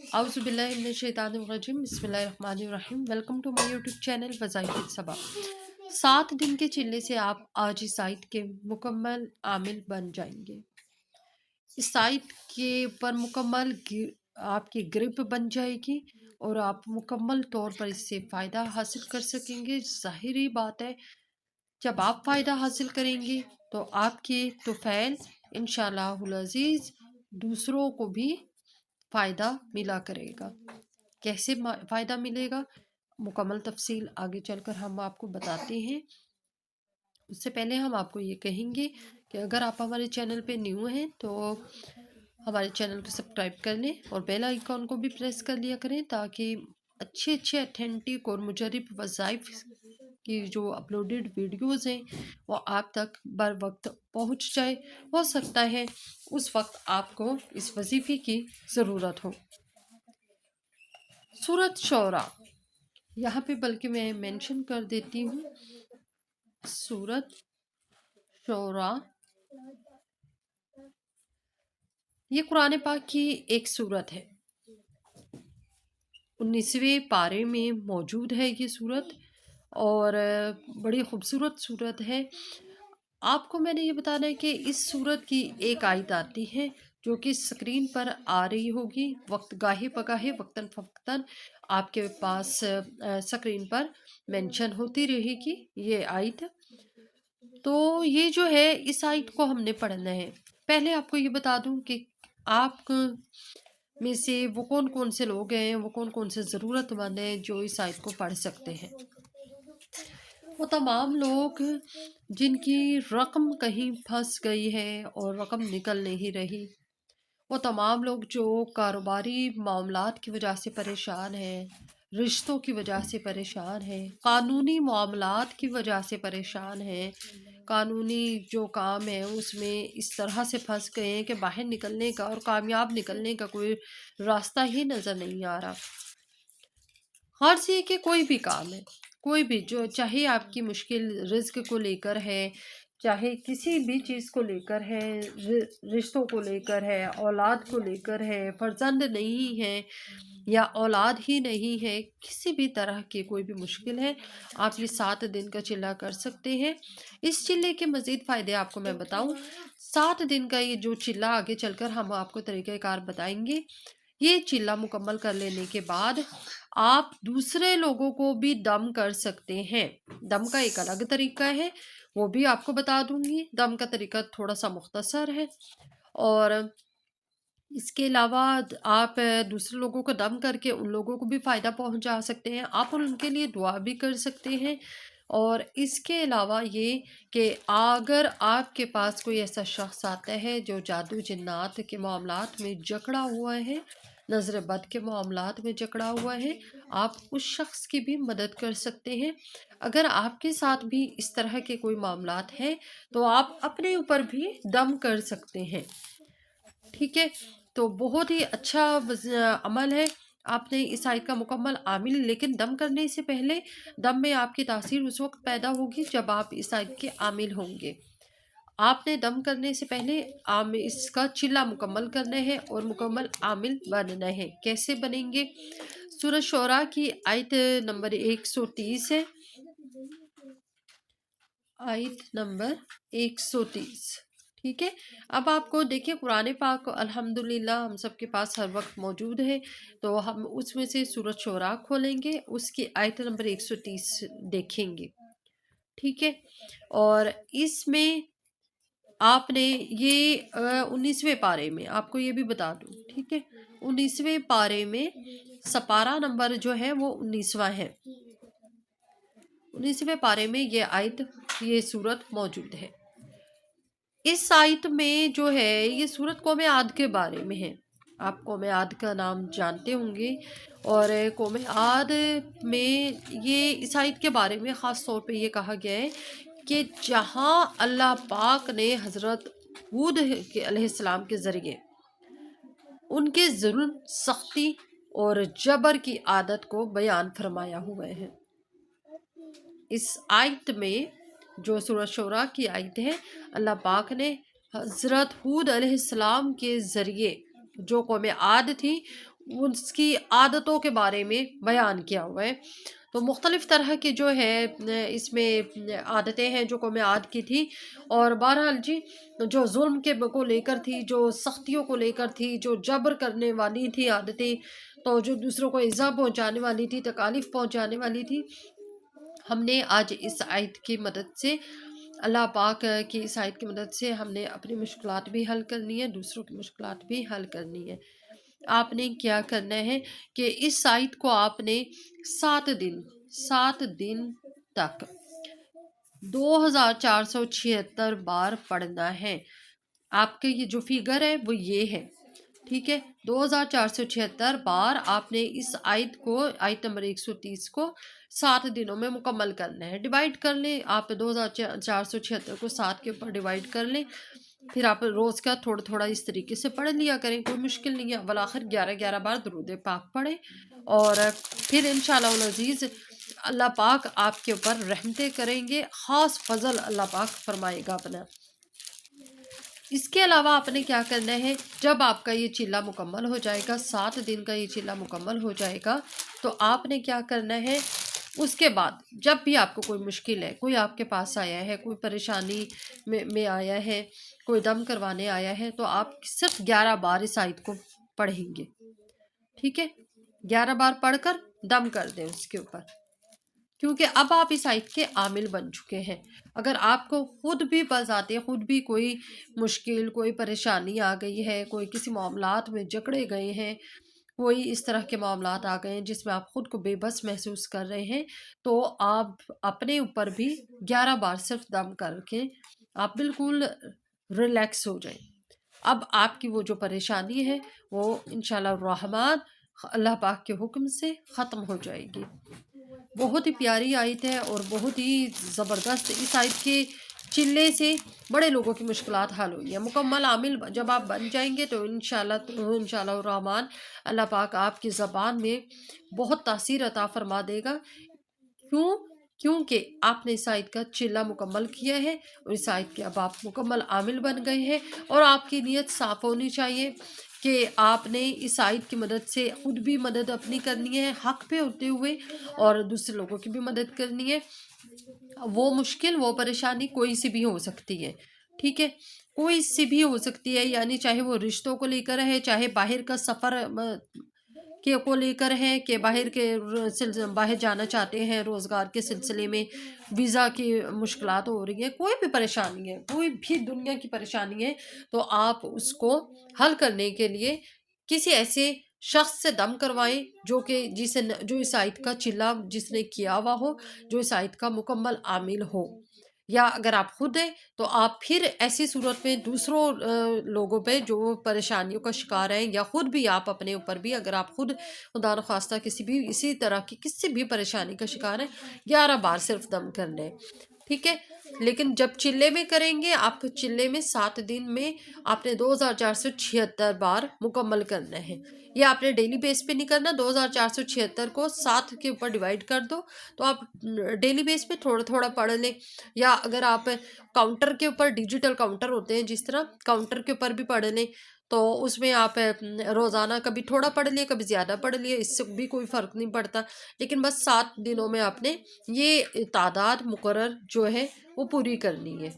औज़ुबिल्लाहिमिनश्शैतानिर्रजीम बिस्मिल्लाहिर्रहमानिर्रहीम। Welcome to my YouTube channel Wazaif Saba. 7 दिन के चिल्ले से आप आज इस आयत के मुकम्मल आमिल बन जाएंगे। इस आयत के ऊपर मुकम्मल आपकी ग्रिप बन जाएगी और आप मुकम्मल तौर पर इससे फ़ायदा हासिल कर सकेंगे। ज़ाहिरी बात है, जब आप फ़ायदा हासिल करेंगे तो आपके तुफ़ैल इंशाअल्लाहुल अज़ीज़ दूसरों को भी फ़ायदा मिला करेगा। कैसे फ़ायदा मिलेगा, मुकम्मल तफसील आगे चलकर हम आपको बताते हैं। उससे पहले हम आपको ये कहेंगे कि अगर आप हमारे चैनल पे न्यू हैं तो हमारे चैनल को सब्सक्राइब कर लें और बेल आइकॉन को भी प्रेस कर लिया करें, ताकि अच्छे अच्छे अथेंटिक और मुजरब वज़ाइफ की जो अपलोडेड वीडियोस हैं वो आप तक बर वक्त पहुँच जाए। हो सकता है उस वक्त आपको इस वजीफ़े की ज़रूरत हो। सूरत शौरा, यहाँ पे बल्कि मैं मेंशन कर देती हूँ, सूरत शौरा ये कुरान पाक की एक सूरत है। 19वें पारे में मौजूद है ये सूरत और बड़ी खूबसूरत सूरत है। आपको मैंने ये बताना है कि इस सूरत की एक आयत आती है जो कि स्क्रीन पर आ रही होगी, वक्त गाहे बगाहे वक्तन फ़वक्तन आपके पास स्क्रीन पर मेंशन होती रहेगी ये आयत। तो ये जो है, इस आयत को हमने पढ़ना है। पहले आपको ये बता दूं कि आप में से वो कौन कौन से लोग हैं, वो कौन कौन से ज़रूरतमंद हैं जो इस आयत को पढ़ सकते हैं। वो तमाम लोग जिनकी रकम कहीं फंस गई है और रकम निकल नहीं रही, वो तमाम लोग जो कारोबारी मामलात की वजह से परेशान हैं, रिश्तों की वजह से परेशान हैं, कानूनी मामलात की वजह से परेशान हैं, कानूनी जो काम है उसमें इस तरह से फंस गए हैं कि बाहर निकलने का और कामयाब निकलने का कोई रास्ता ही नज़र नहीं आ रहा। हर से कि कोई भी काम है, कोई भी, जो चाहे आपकी मुश्किल रिज्क को लेकर है, चाहे किसी भी चीज़ को लेकर है, रिश्तों को लेकर है, औलाद को लेकर है, फर्जंद नहीं है या औलाद ही नहीं है, किसी भी तरह की कोई भी मुश्किल है, आप ये 7 दिन का चिल्ला कर सकते हैं। इस चिल्ले के मज़ीद फ़ायदे आपको मैं बताऊं। 7 दिन का ये जो चिल्ला, आगे चलकर हम आपको तरीक़ेकार बताएंगे। ये चिल्ला मुकम्मल कर लेने के बाद आप दूसरे लोगों को भी दम कर सकते हैं। दम का एक अलग तरीका है, वो भी आपको बता दूंगी। दम का तरीका थोड़ा सा मुख्तसर है और इसके अलावा आप दूसरे लोगों को दम करके उन लोगों को भी फ़ायदा पहुंचा सकते हैं। आप उनके लिए दुआ भी कर सकते हैं। और इसके अलावा ये कि अगर आपके पास कोई ऐसा शख्स आता है जो जादू जिन्नात के मामलात में जकड़ा हुआ है, नज़र बद के मामलात में जकड़ा हुआ है, आप उस शख्स की भी मदद कर सकते हैं। अगर आपके साथ भी इस तरह के कोई मामलात हैं तो आप अपने ऊपर भी दम कर सकते हैं। ठीक है, तो बहुत ही अच्छा अमल है। आपने इस आयत का मुकम्मल आमिल, लेकिन दम करने से पहले दम में आपकी तासीर उस वक्त पैदा होगी जब आप इस आयत के आमिल होंगे। आपने दम करने से पहले इसका चिल्ला मुकम्मल करना है और मुकम्मल आमिल बनना है। कैसे बनेंगे? सूरह शोरा की आयत नंबर 130 है, आयत नंबर 130। ठीक है, अब आपको देखिए, कुरान पाक अल्हम्दुलिल्लाह हम सबके पास हर वक्त मौजूद है, तो हम उसमें से सूरत शोरा खोलेंगे, उसकी आयत नंबर 130 देखेंगे। ठीक है, और इसमें आपने ये 19वें पारे में, आपको ये भी बता दूं, ठीक है, 19वें पारे में सपारा नंबर जो है वो 19वां है। 19वें पारे में ये आयत, ये सूरत मौजूद है। इस आयत में जो है, ये सूरत कौम आद के बारे में है। आप कौम आद का नाम जानते होंगे और कौम आद में ये इस आयत के बारे में ख़ास तौर पे ये कहा गया है कि जहाँ अल्लाह पाक ने हज़रत हूद के अलैहिस्सलाम के ज़रिए उनके जुल्म, सख्ती और जबर की आदत को बयान फरमाया हुआ है। इस आयत में, जो सूरह शोरा की आयत है, अल्लाह पाक ने हज़रत हूद अलैहिस्सलाम के ज़रिए जो कौम आद थी اس کی عادتوں کے بارے میں بیان کیا ہوا ہے۔ تو مختلف طرح کی جو ہے اس میں عادتیں ہیں جو قوم عاد کی تھی، اور بہرحال جی جو ظلم کے کو لے کر تھی، جو سختیوں کو لے کر تھی، جو جبر کرنے والی تھی عادتیں، تو جو دوسروں کو ایذا پہنچانے والی تھی، تکالیف پہنچانے والی تھی، ہم نے آج اس آیت کی مدد سے، اللہ پاک کی اس آیت کی مدد سے ہم نے اپنی مشکلات بھی حل کرنی ہے، دوسروں کی مشکلات بھی حل کرنی ہے۔ آپ نے کیا کرنا ہے کہ اس آیت کو آپ نے 7 دن تک 2476 بار پڑھنا ہے۔ آپ کے یہ جو فگر ہے وہ یہ ہے، ٹھیک ہے، 2476 بار آپ نے اس آیت کو، آیت نمبر 130 کو 7 دنوں میں مکمل کرنا ہے۔ ڈیوائڈ کر لیں آپ 2476 کو 7 کے اوپر ڈیوائڈ کر لیں، پھر آپ روز کا تھوڑا تھوڑا اس طریقے سے پڑھ لیا کریں، کوئی مشکل نہیں ہے۔ بالآخر 11 بار درود پاک پڑھیں، اور پھر انشاءاللہ العزیز اللہ پاک آپ کے اوپر رحمتیں کریں گے، خاص فضل اللہ پاک فرمائے گا اپنا۔ اس کے علاوہ آپ نے کیا کرنا ہے، جب آپ کا یہ چلہ مکمل ہو جائے گا، 7 دن کا یہ چلہ مکمل ہو جائے گا، تو آپ نے کیا کرنا ہے، اس کے بعد جب بھی آپ کو کوئی مشکل ہے، کوئی آپ کے پاس آیا ہے، کوئی پریشانی میں آیا ہے، کوئی دم کروانے آیا ہے، تو آپ صرف 11 بار اس آیت کو پڑھیں گے، ٹھیک ہے، 11 بار پڑھ کر دم کر دیں اس کے اوپر، کیونکہ اب آپ اس آیت کے عامل بن چکے ہیں۔ اگر آپ کو خود بھی بذاتے خود بھی کوئی مشکل، کوئی پریشانی آ گئی ہے، کوئی کسی معاملات میں جکڑے گئے ہیں، کوئی اس طرح کے معاملات آ گئے ہیں جس میں آپ خود کو بے بس محسوس کر رہے ہیں، تو آپ اپنے اوپر بھی 11 بار صرف دم کر کے آپ بالکل ریلیکس ہو جائیں۔ اب آپ کی وہ جو پریشانی ہے وہ انشاءاللہ الرحمن اللہ پاک کے حکم سے ختم ہو جائے گی۔ بہت ہی پیاری آیت ہے اور بہت ہی زبردست، اس آیت کے چلے سے بڑے لوگوں کی مشکلات حل ہوئی ہیں۔ مکمل عامل جب آپ بن جائیں گے تو انشاءاللہ الرحمن اللہ پاک آپ کی زبان میں بہت تاثیر عطا فرما دے گا۔ کیونکہ آپ نے اس آیت کا چلہ مکمل کیا ہے، اور اس آیت کے اب آپ مکمل عامل بن گئے ہیں، اور آپ کی نیت صاف ہونی چاہیے کہ آپ نے اس آیت کی مدد سے خود بھی مدد اپنی کرنی ہے حق پہ ہوتے ہوئے، اور دوسرے لوگوں کی بھی مدد کرنی ہے۔ وہ مشکل، وہ پریشانی کوئی سی بھی ہو سکتی ہے، ٹھیک ہے، کوئی سی بھی ہو سکتی ہے، یعنی چاہے وہ رشتوں کو لے کر ہے، چاہے باہر کا سفر کو لے کر ہے کہ باہر جانا چاہتے ہیں روزگار کے سلسلے میں، ویزا کی مشکلات ہو رہی ہیں، کوئی بھی پریشانی ہے، کوئی بھی دنیا کی پریشانی ہے، تو آپ اس کو حل کرنے کے لیے کسی ایسے شخص سے دم کروائیں جو اس آیت کا چلہ جس نے کیا ہوا ہو، جو اس آیت کا مکمل عامل ہو، یا اگر آپ خود ہیں تو آپ پھر ایسی صورت میں دوسروں لوگوں پہ جو پریشانیوں کا شکار ہیں، یا خود بھی آپ اپنے اوپر بھی اگر آپ خود خدا نخواستہ کسی بھی اسی طرح کی کسی بھی پریشانی کا شکار ہیں، 11 بار صرف دم کر لیں، ٹھیک ہے۔ لیکن جب چلے میں کریں گے، آپ چلے میں 7 دن میں آپ نے 2476 بار مکمل کرنا ہے۔ یہ آپ نے ڈیلی بیس پہ نہیں کرنا، 2476 کو 7 کے اوپر ڈیوائڈ کر دو، تو آپ ڈیلی بیس پہ تھوڑا تھوڑا پڑھ لیں، یا اگر آپ کاؤنٹر کے اوپر، ڈیجیٹل کاؤنٹر ہوتے ہیں جس طرح، کاؤنٹر کے اوپر بھی پڑھ لیں، تو اس میں آپ روزانہ کبھی تھوڑا پڑھ لیے، کبھی زیادہ پڑھ لیے، اس سے بھی کوئی فرق نہیں پڑتا، لیکن بس 7 دنوں میں آپ نے یہ تعداد مقرر جو ہے وہ پوری کرنی ہے۔